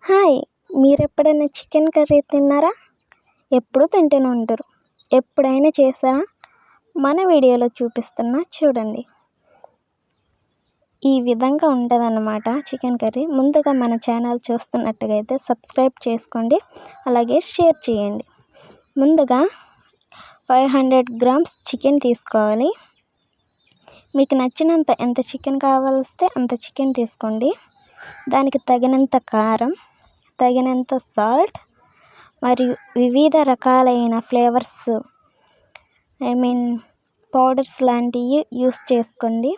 Hi, మీరెప్పుడైనా chicken curry తిన్నారా? ఎప్పుడూ తింటూనే ఉంటారు. ఎప్పుడైనా చేసారా? మన వీడియోలో చూపిస్తున్నా చూడండి. ఈ విధంగా ఉంటుందన్నమాట చికెన్ కర్రీ. ముందుగా మన ఛానల్ చూస్తున్నట్టుగా అయితే సబ్స్క్రైబ్ చేసుకోండి, అలాగే షేర్ చేయండి. ముందుగా 500 గ్రామ్స్ చికెన్ తీసుకోవాలి. మీకు నచ్చినంత ఎంత చికెన్ కావాల్స్తే అంత చికెన్ తీసుకోండి. దానికి తగినంత కారం, తగినంత సాల్ట్ మరియు వివిధ రకాలైన ఫ్లేవర్స్ పౌడర్స్ లాంటివి యూస్ చేసుకోండి.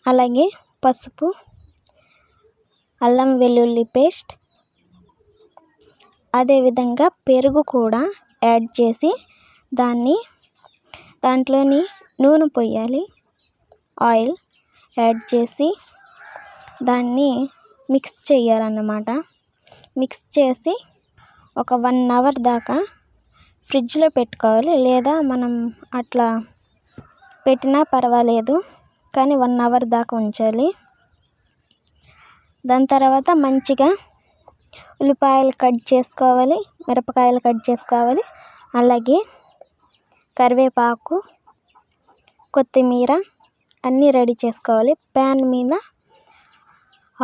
అలాగే పసుపు, అల్లం వెల్లుల్లి పేస్ట్, అదేవిధంగా పెరుగు కూడా యాడ్ చేసి దాంట్లోని నూనె పోయాలి. ఆయిల్ యాడ్ చేసి దాన్ని మిక్స్ చేయాలన్నమాట. మిక్స్ చేసి ఒక 1 అవర్ దాకా ఫ్రిడ్జ్లో పెట్టుకోవాలి, లేదా మనం అట్లా పెట్టినా పర్వాలేదు, కానీ 1 అవర్ దాకా ఉంచాలి. దాని తర్వాత మంచిగా ఉల్లిపాయలు కట్ చేసుకోవాలి, మిరపకాయలు కట్ చేసుకోవాలి, అలాగే కరివేపాకు, కొత్తిమీర అన్నీ రెడీ చేసుకోవాలి. ప్యాన్ మీద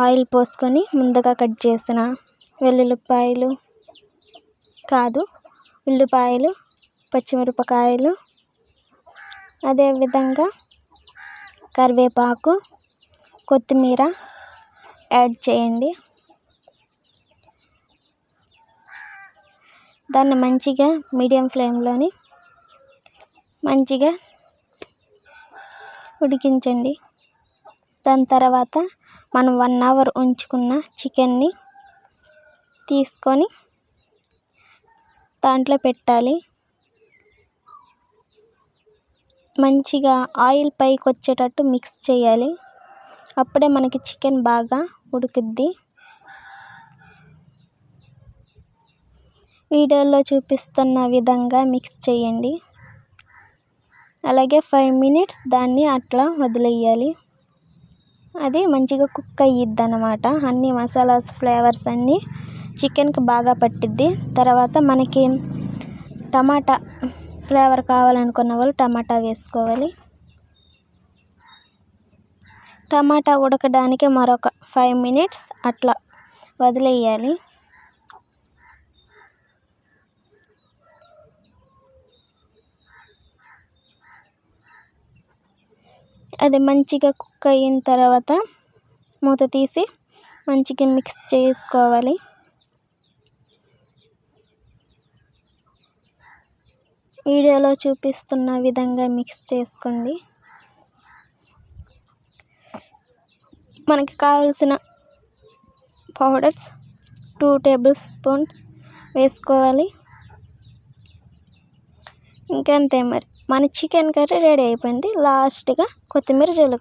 ఆయిల్ పోసుకొని ముందుగా కట్ చేసిన ఉల్లిపాయలు, పచ్చిమిరపకాయలు, అదేవిధంగా కరివేపాకు, కొత్తిమీర యాడ్ చేయండి. దాన్ని మంచిగా మీడియం ఫ్లేమ్లోని మంచిగా ఉడికించండి. దాని తర్వాత మనం 1 అవర్ ఉంచుకున్న చికెన్ని తీసుకొని దాంట్లో పెట్టాలి. మంచిగా ఆయిల్ పైకి వచ్చేటట్టు మిక్స్ చేయాలి. అప్పుడే మనకి చికెన్ బాగా ఉడుకుద్ది. వీడియోలో చూపిస్తున్న విధంగా మిక్స్ చేయండి. అలాగే 5 మినిట్స్ దాన్ని అట్లా వదిలేయాలి. అది మంచిగా కుక్ అయ్యిద్ది అన్నమాట. అన్ని మసాలాస్ ఫ్లేవర్స్ అన్నీ చికెన్కి బాగా పట్టిద్ది. తర్వాత మనకి టమాటా ఫ్లేవర్ కావాలనుకున్న వాళ్ళు టమాటా వేసుకోవాలి. టమాటా ఉడకడానికి మరొక 5 మినిట్స్ అట్లా వదిలేయాలి. అది మంచిగా కుక్ అయిన తర్వాత మూత తీసి మంచిగా మిక్స్ చేసుకోవాలి. వీడియోలో చూపిస్తున్న విధంగా మిక్స్ చేసుకోండి. మనకి కావలసిన పౌడర్స్ 2 టేబుల్ స్పూన్స్ వేసుకోవాలి. ఇంకంతే, మరి మన చికెన్ కర్రీ రెడీ అయిపోయింది. లాస్ట్గా కొత్తిమీర జల్లుకోవాలి.